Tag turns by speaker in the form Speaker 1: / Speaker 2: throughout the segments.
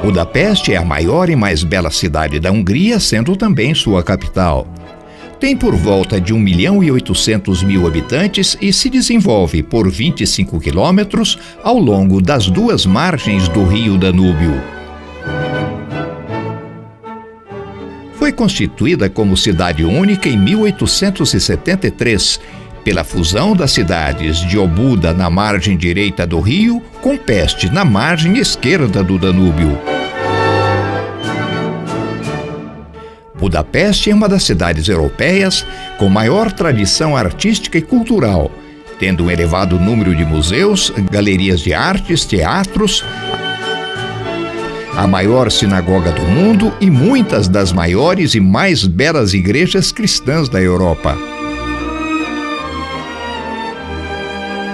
Speaker 1: Budapeste é a maior e mais bela cidade da Hungria, sendo também sua capital. Tem por volta de 1.800.000 habitantes e se desenvolve por 25 quilômetros ao longo das duas margens do rio Danúbio. Foi constituída como cidade única em 1873, pela fusão das cidades de Óbuda na margem direita do rio com Peste na margem esquerda do Danúbio. Budapeste é uma das cidades europeias com maior tradição artística e cultural, tendo um elevado número de museus, galerias de artes, teatros, a maior sinagoga do mundo e muitas das maiores e mais belas igrejas cristãs da Europa.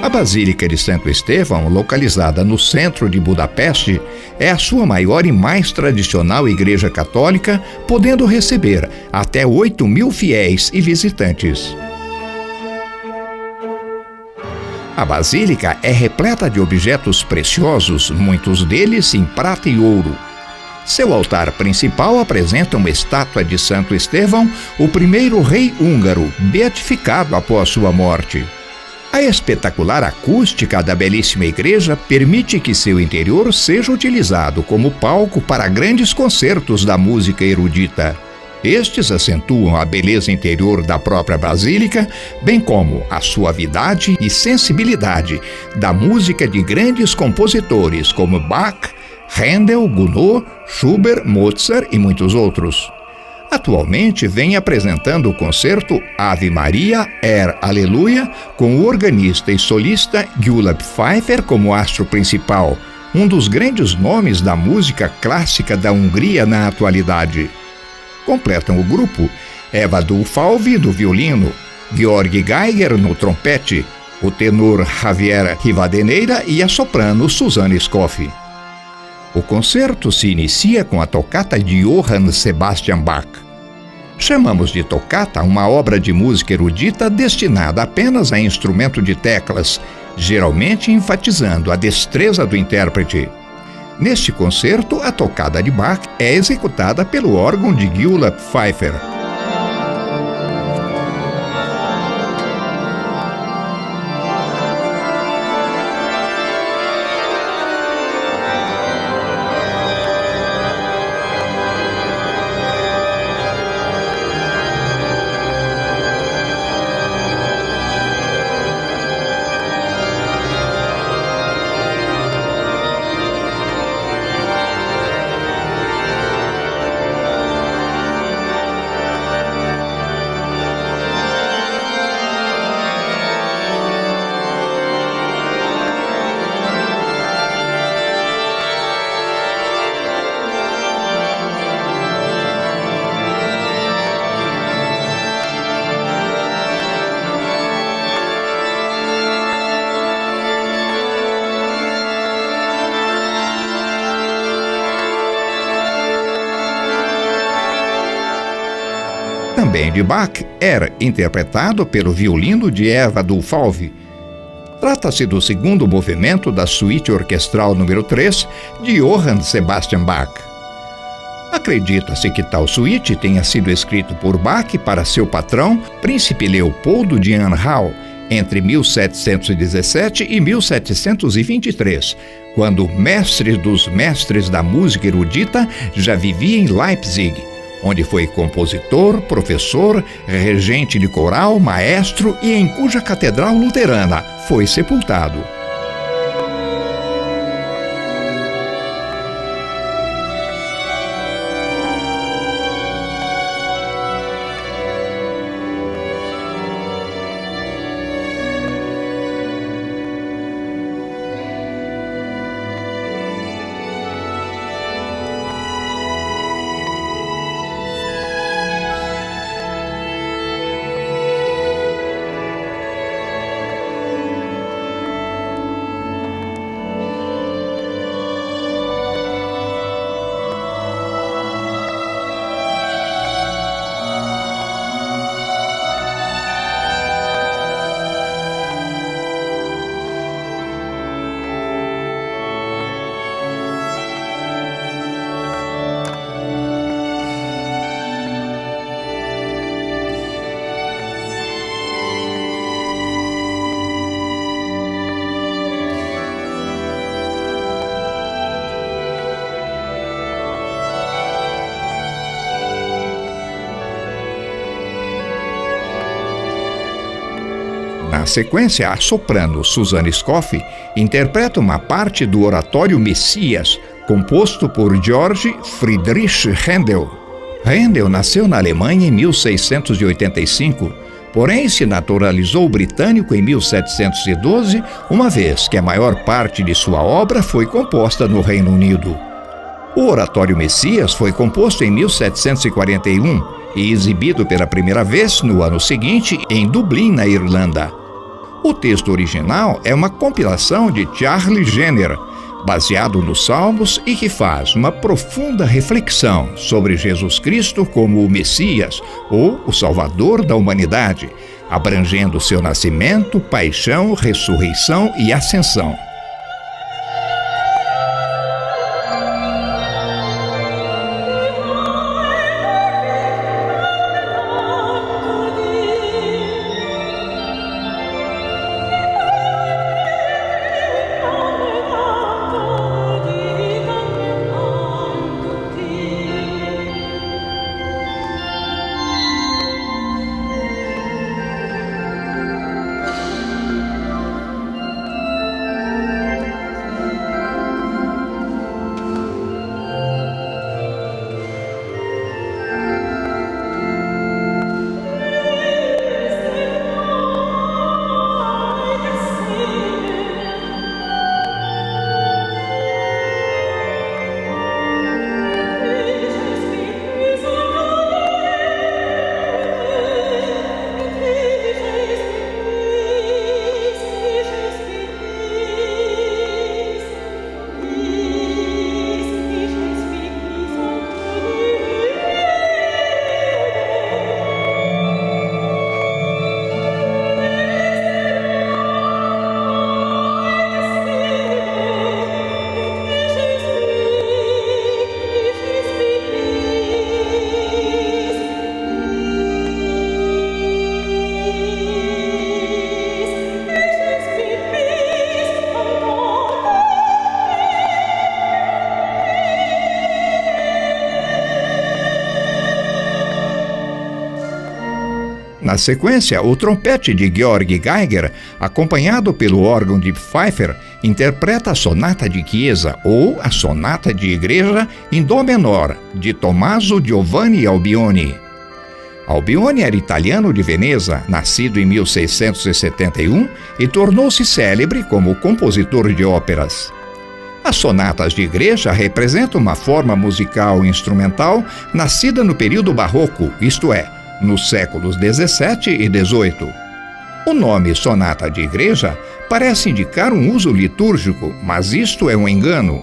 Speaker 1: A Basílica de Santo Estevão, localizada no centro de Budapeste, é a sua maior e mais tradicional igreja católica, podendo receber até 8.000 fiéis e visitantes. A Basílica é repleta de objetos preciosos, muitos deles em prata e ouro. Seu altar principal apresenta uma estátua de Santo Estevão, o primeiro rei húngaro, beatificado após sua morte. A espetacular acústica da belíssima igreja permite que seu interior seja utilizado como palco para grandes concertos da música erudita. Estes acentuam a beleza interior da própria basílica, bem como a suavidade e sensibilidade da música de grandes compositores como Bach, Handel, Gounod, Schubert, Mozart e muitos outros. Atualmente vem apresentando o concerto Ave Maria, Aleluia, com o organista e solista Gyula Pfeiffer como astro principal, um dos grandes nomes da música clássica da Hungria na atualidade. Completam o grupo Eva Dulfalvi no violino, Georg Geiger no trompete, o tenor Javier Rivadeneira e a soprano Susanne Scoff. O concerto se inicia com a tocata de Johann Sebastian Bach. Chamamos de tocata uma obra de música erudita destinada apenas a instrumento de teclas, geralmente enfatizando a destreza do intérprete. Neste concerto, a tocata de Bach é executada pelo órgão de Gyula Pfeiffer. Também de Bach, era interpretado pelo violino de Eva Dulfalvi. Trata-se do segundo movimento da suíte orquestral número 3 de Johann Sebastian Bach. Acredita-se que tal suíte tenha sido escrito por Bach para seu patrão, príncipe Leopoldo de Anhalt, entre 1717 e 1723, quando o mestre dos mestres da música erudita já vivia em Leipzig, onde foi compositor, professor, regente de coral, maestro e em cuja catedral luterana foi sepultado. Na sequência, a soprano Susanne Scoff interpreta uma parte do oratório Messias, composto por Georg Friedrich Händel. Händel nasceu na Alemanha em 1685, porém se naturalizou britânico em 1712, uma vez que a maior parte de sua obra foi composta no Reino Unido. O oratório Messias foi composto em 1741 e exibido pela primeira vez no ano seguinte em Dublin, na Irlanda. O texto original é uma compilação de Charles Jenner, baseado nos Salmos, e que faz uma profunda reflexão sobre Jesus Cristo como o Messias, ou o Salvador da humanidade, abrangendo seu nascimento, paixão, ressurreição e ascensão. Na sequência, o trompete de Georg Geiger, acompanhado pelo órgão de Pfeiffer, interpreta a Sonata de Chiesa, ou a Sonata de Igreja, em Dó menor, de Tommaso Giovanni Albione. Albione era italiano de Veneza, nascido em 1671, e tornou-se célebre como compositor de óperas. As sonatas de igreja representam uma forma musical instrumental nascida no período barroco, isto é, nos séculos XVII e XVIII. O nome sonata de igreja parece indicar um uso litúrgico, mas isto é um engano.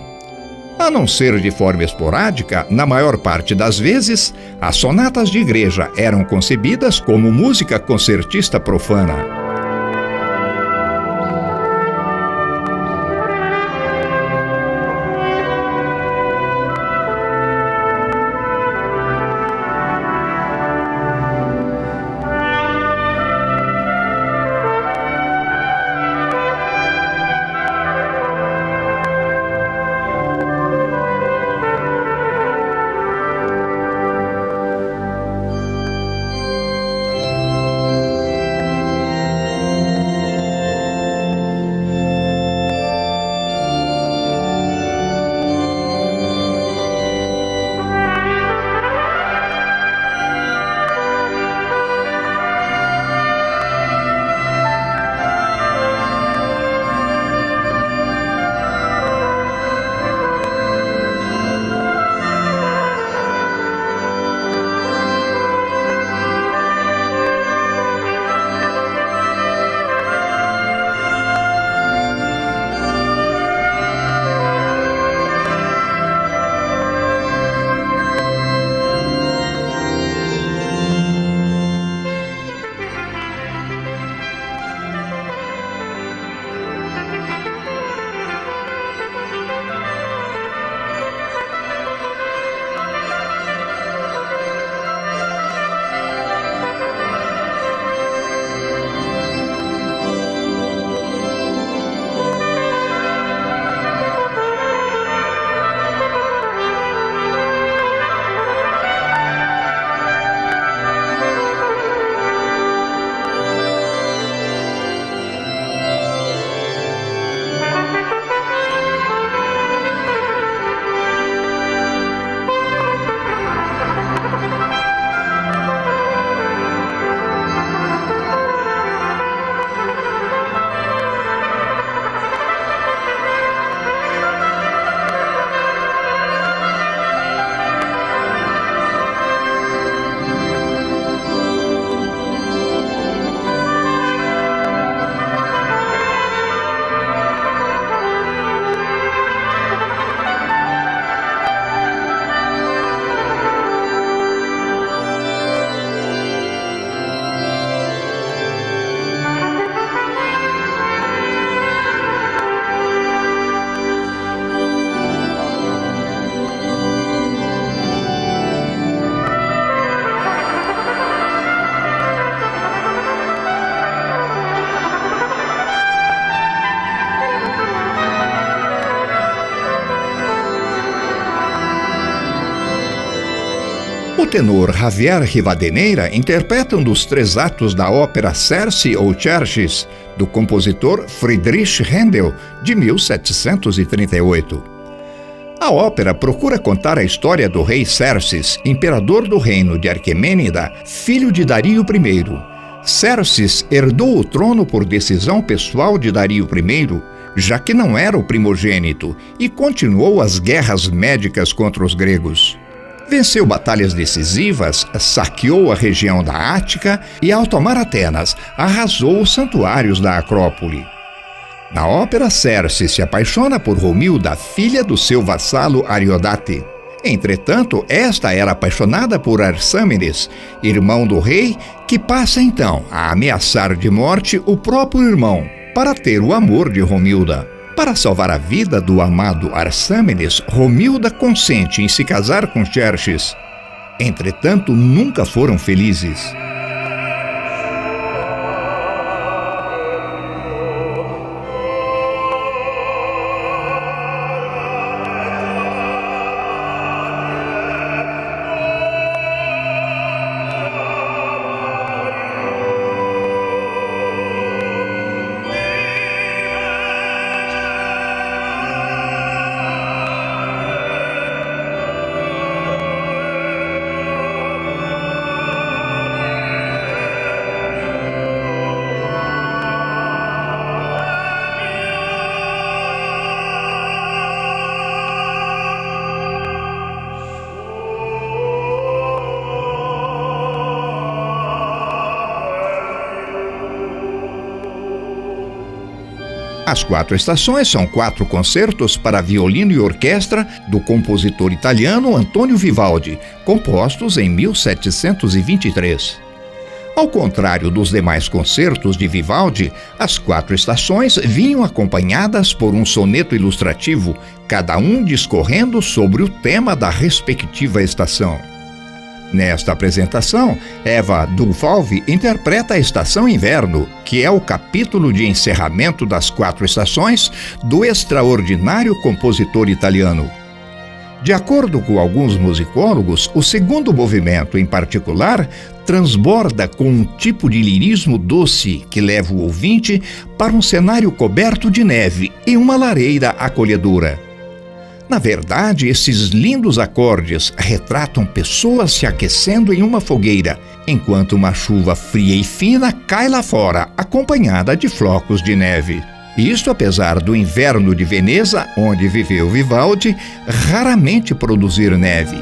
Speaker 1: A não ser de forma esporádica, na maior parte das vezes, as sonatas de igreja eram concebidas como música concertista profana. tenor Javier Rivadeneira interpreta um dos 3 atos da ópera Cerce ou Xerxes, do compositor Friedrich Händel, de 1738. A ópera procura contar a história do rei Xerxes, imperador do reino de Aquemênida, filho de Dario I. Xerxes herdou o trono por decisão pessoal de Dario I, já que não era o primogênito, e continuou as guerras médicas contra os gregos. Venceu batalhas decisivas, saqueou a região da Ática e, ao tomar Atenas, arrasou os santuários da Acrópole. Na ópera, Xerxes se apaixona por Romilda, filha do seu vassalo Ariodate. Entretanto, esta era apaixonada por Arsâmenes, irmão do rei, que passa então a ameaçar de morte o próprio irmão, para ter o amor de Romilda. Para salvar a vida do amado Arsâmenes, Romilda consente em se casar com Xerxes. Entretanto, nunca foram felizes. As 4 estações são 4 concertos para violino e orquestra do compositor italiano Antonio Vivaldi, compostos em 1723. Ao contrário dos demais concertos de Vivaldi, as 4 estações vinham acompanhadas por um soneto ilustrativo, cada um discorrendo sobre o tema da respectiva estação. Nesta apresentação, Eva Dufalvi interpreta a Estação Inverno, que é o capítulo de encerramento das 4 estações do extraordinário compositor italiano. De acordo com alguns musicólogos, o segundo movimento, em particular, transborda com um tipo de lirismo doce que leva o ouvinte para um cenário coberto de neve e uma lareira acolhedora. Na verdade, esses lindos acordes retratam pessoas se aquecendo em uma fogueira, enquanto uma chuva fria e fina cai lá fora, acompanhada de flocos de neve. Isto apesar do inverno de Veneza, onde viveu Vivaldi, raramente produzir neve.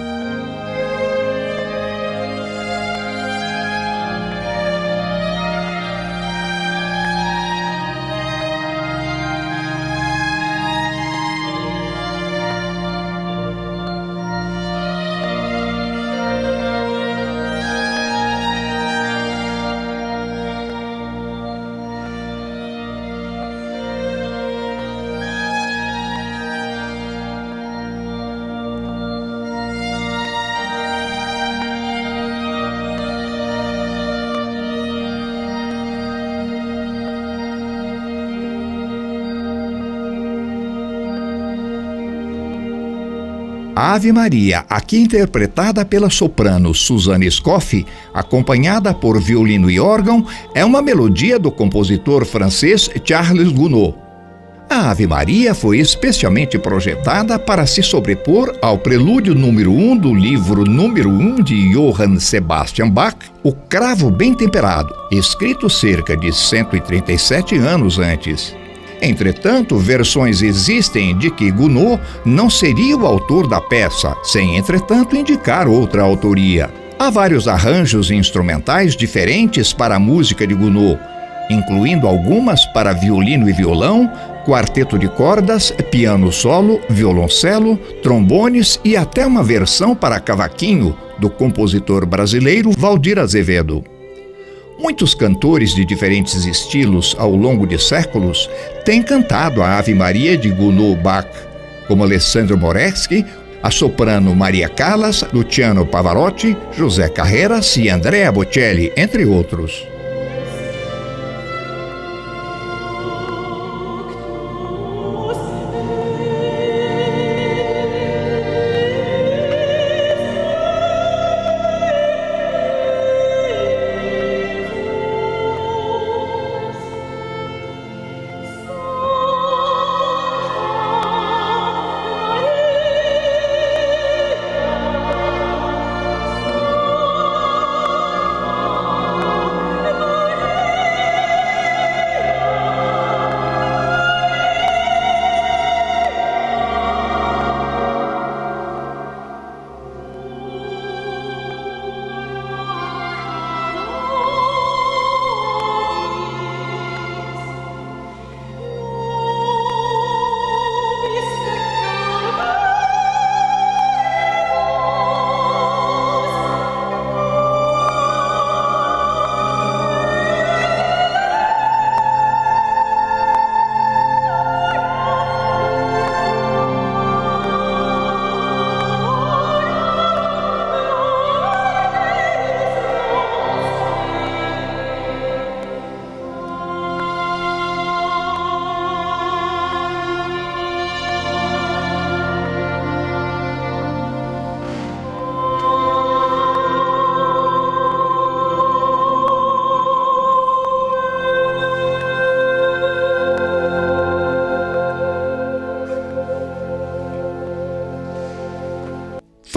Speaker 1: A Ave Maria, aqui interpretada pela soprano Suzanne Scoff, acompanhada por violino e órgão, é uma melodia do compositor francês Charles Gounod. A Ave Maria foi especialmente projetada para se sobrepor ao prelúdio número 1 do livro número 1 de Johann Sebastian Bach, O Cravo Bem Temperado, escrito cerca de 137 anos antes. Entretanto, versões existem de que Gounod não seria o autor da peça, sem, entretanto, indicar outra autoria. Há vários arranjos instrumentais diferentes para a música de Gounod, incluindo algumas para violino e violão, quarteto de cordas, piano solo, violoncelo, trombones e até uma versão para cavaquinho do compositor brasileiro Valdir Azevedo. Muitos cantores de diferentes estilos ao longo de séculos têm cantado a Ave Maria de Gounod-Bach, como Alessandro Moreschi, a soprano Maria Callas, Luciano Pavarotti, José Carreras e Andrea Bocelli, entre outros.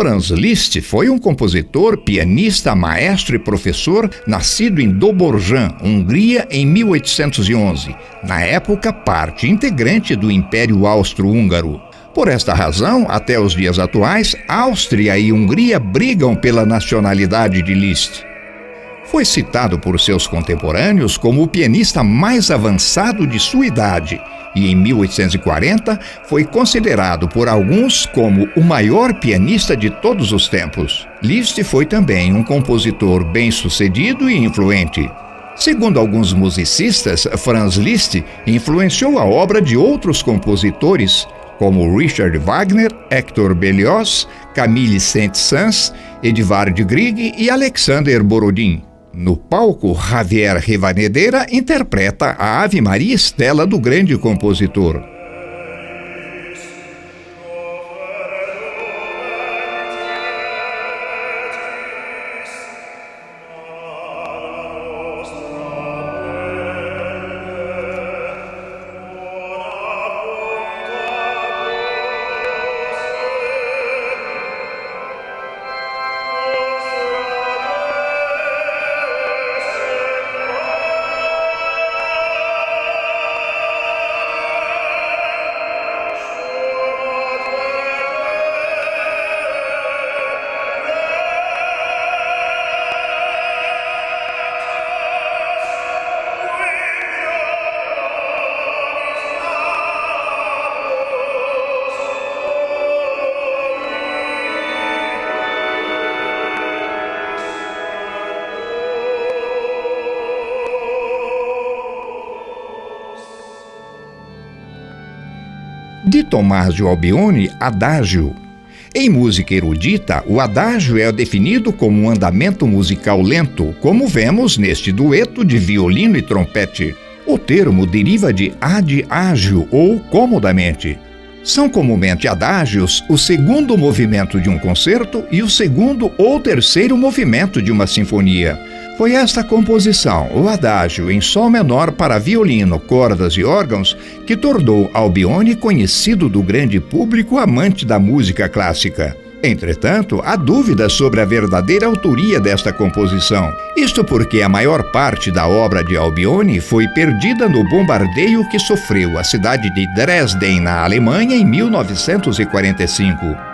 Speaker 1: Franz Liszt foi um compositor, pianista, maestro e professor nascido em Dobrojan, Hungria, em 1811, na época parte integrante do Império Austro-Húngaro. Por esta razão, até os dias atuais, Áustria e Hungria brigam pela nacionalidade de Liszt. Foi citado por seus contemporâneos como o pianista mais avançado de sua idade e, em 1840, foi considerado por alguns como o maior pianista de todos os tempos. Liszt foi também um compositor bem-sucedido e influente. Segundo alguns musicistas, Franz Liszt influenciou a obra de outros compositores, como Richard Wagner, Hector Berlioz, Camille Saint-Saëns, Edvard Grieg e Alexander Borodin. No palco, Javier Rivadeneira interpreta a Ave Maria Estela do grande compositor. De Tomás de Albione, adágio. Em música erudita, o adágio é definido como um andamento musical lento, como vemos neste dueto de violino e trompete. O termo deriva de adagio ou comodamente. São comumente adágios o segundo movimento de um concerto e o segundo ou terceiro movimento de uma sinfonia. Foi esta composição, o adágio em sol menor para violino, cordas e órgãos, que tornou Albione conhecido do grande público amante da música clássica. Entretanto, há dúvidas sobre a verdadeira autoria desta composição. Isto porque a maior parte da obra de Albione foi perdida no bombardeio que sofreu a cidade de Dresden, na Alemanha, em 1945.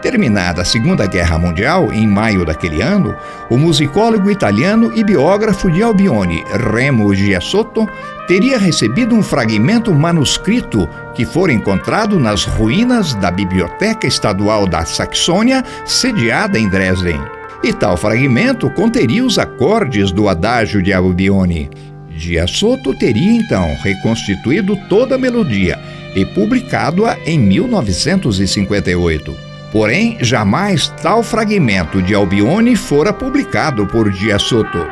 Speaker 1: Terminada a Segunda Guerra Mundial, em maio daquele ano, o musicólogo italiano e biógrafo de Albione, Remo Giassotto, teria recebido um fragmento manuscrito que fora encontrado nas ruínas da Biblioteca Estadual da Saxônia, sediada em Dresden. E tal fragmento conteria os acordes do adágio de Albione. Giassotto teria então reconstituído toda a melodia e publicado-a em 1958. Porém, jamais tal fragmento de Albione fora publicado por Giassotto.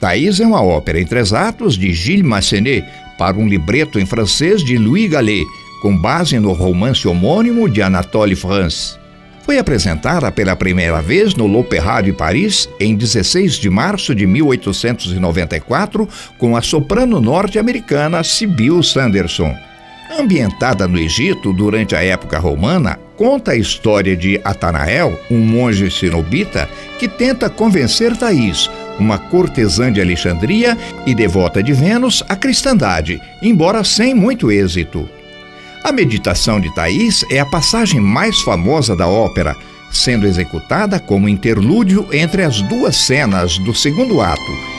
Speaker 1: Thaïs é uma ópera em 3 atos de Gilles Massenet para um libreto em francês de Louis Gallet, com base no romance homônimo de Anatole France. Foi apresentada pela primeira vez no L'Opéra de Paris em 16 de março de 1894 com a soprano norte-americana Sybil Sanderson. Ambientada no Egito durante a época romana, conta a história de Atanael, um monge cenobita que tenta convencer Thaïs, uma cortesã de Alexandria e devota de Vênus, à cristandade, embora sem muito êxito. A meditação de Thaïs é a passagem mais famosa da ópera, sendo executada como interlúdio entre as 2 cenas do segundo ato.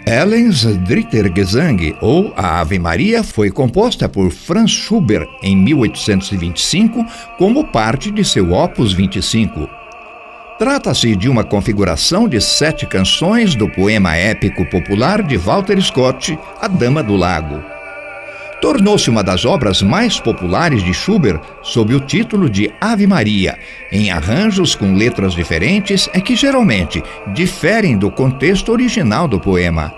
Speaker 1: Ellens Dritter Gesang, ou a Ave Maria, foi composta por Franz Schubert em 1825 como parte de seu Opus 25. Trata-se de uma configuração de 7 canções do poema épico popular de Walter Scott, A Dama do Lago. Tornou-se uma das obras mais populares de Schubert sob o título de Ave Maria, em arranjos com letras diferentes que geralmente diferem do contexto original do poema.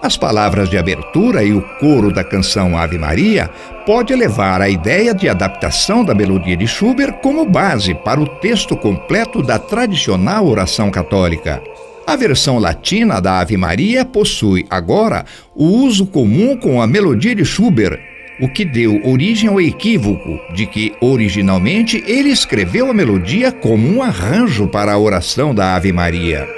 Speaker 1: As palavras de abertura e o coro da canção Ave Maria pode levar à ideia de adaptação da melodia de Schubert como base para o texto completo da tradicional oração católica. A versão latina da Ave Maria possui agora o uso comum com a melodia de Schubert, o que deu origem ao equívoco de que, originalmente, ele escreveu a melodia como um arranjo para a oração da Ave Maria.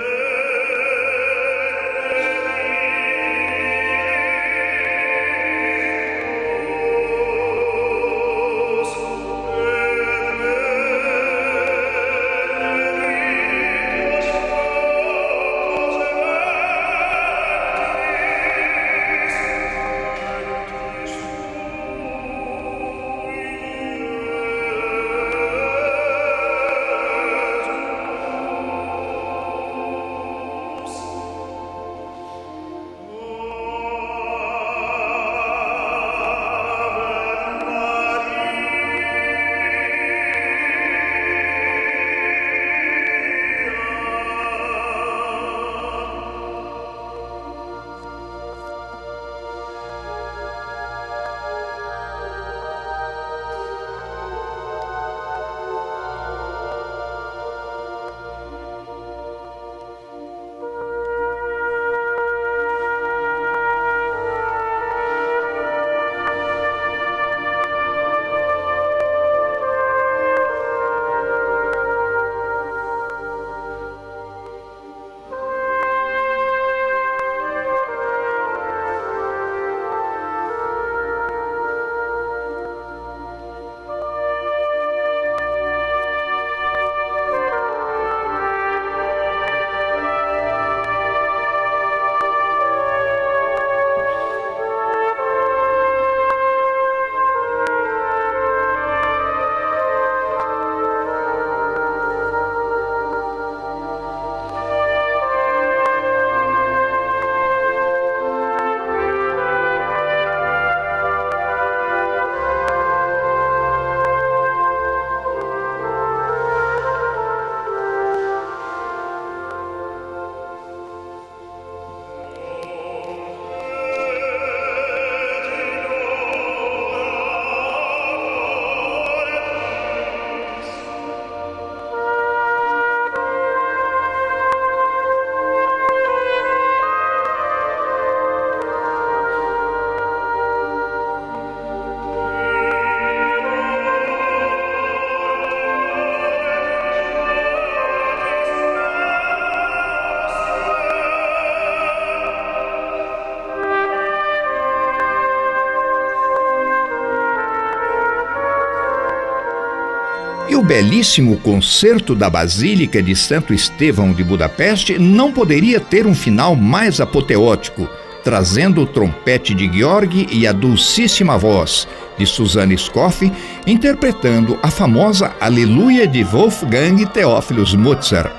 Speaker 1: E o belíssimo concerto da Basílica de Santo Estevão de Budapeste não poderia ter um final mais apoteótico, trazendo o trompete de Georg e a dulcíssima voz de Susanne Scoff, interpretando a famosa Aleluia de Wolfgang Theophilus Mozart.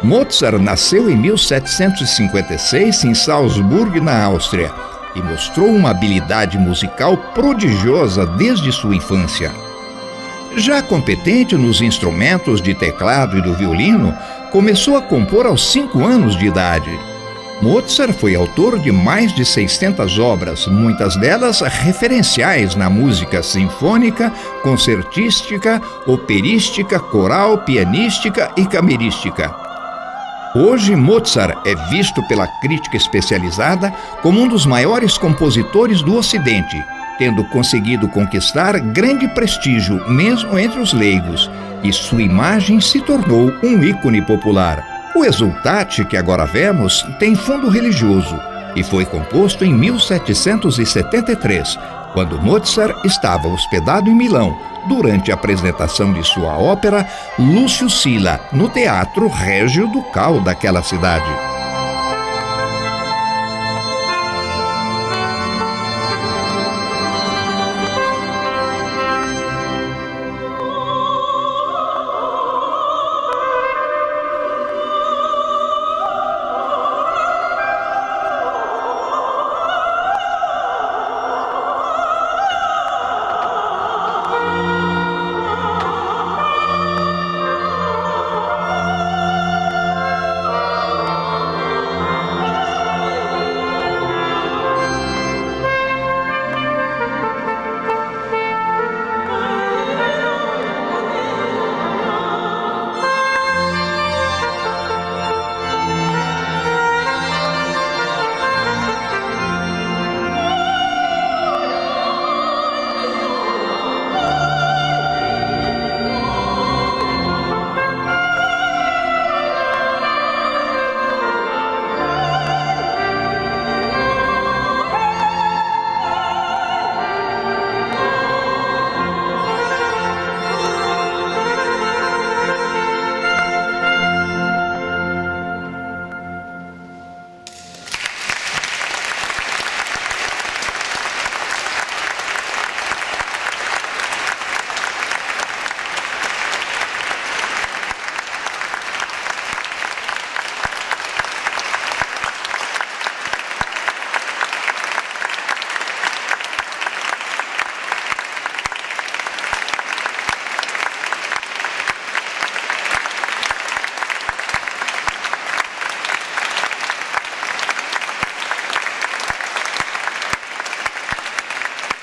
Speaker 1: Mozart nasceu em 1756 em Salzburg, na Áustria, e mostrou uma habilidade musical prodigiosa desde sua infância. Já competente nos instrumentos de teclado e do violino, começou a compor aos 5 anos de idade. Mozart foi autor de mais de 600 obras, muitas delas referenciais na música sinfônica, concertística, operística, coral, pianística e camerística. Hoje, Mozart é visto pela crítica especializada como um dos maiores compositores do Ocidente, tendo conseguido conquistar grande prestígio mesmo entre os leigos, e sua imagem se tornou um ícone popular. O Exultate que agora vemos tem fundo religioso e foi composto em 1773, quando Mozart estava hospedado em Milão, durante a apresentação de sua ópera Lúcio Silla, no Teatro Régio Ducal daquela cidade.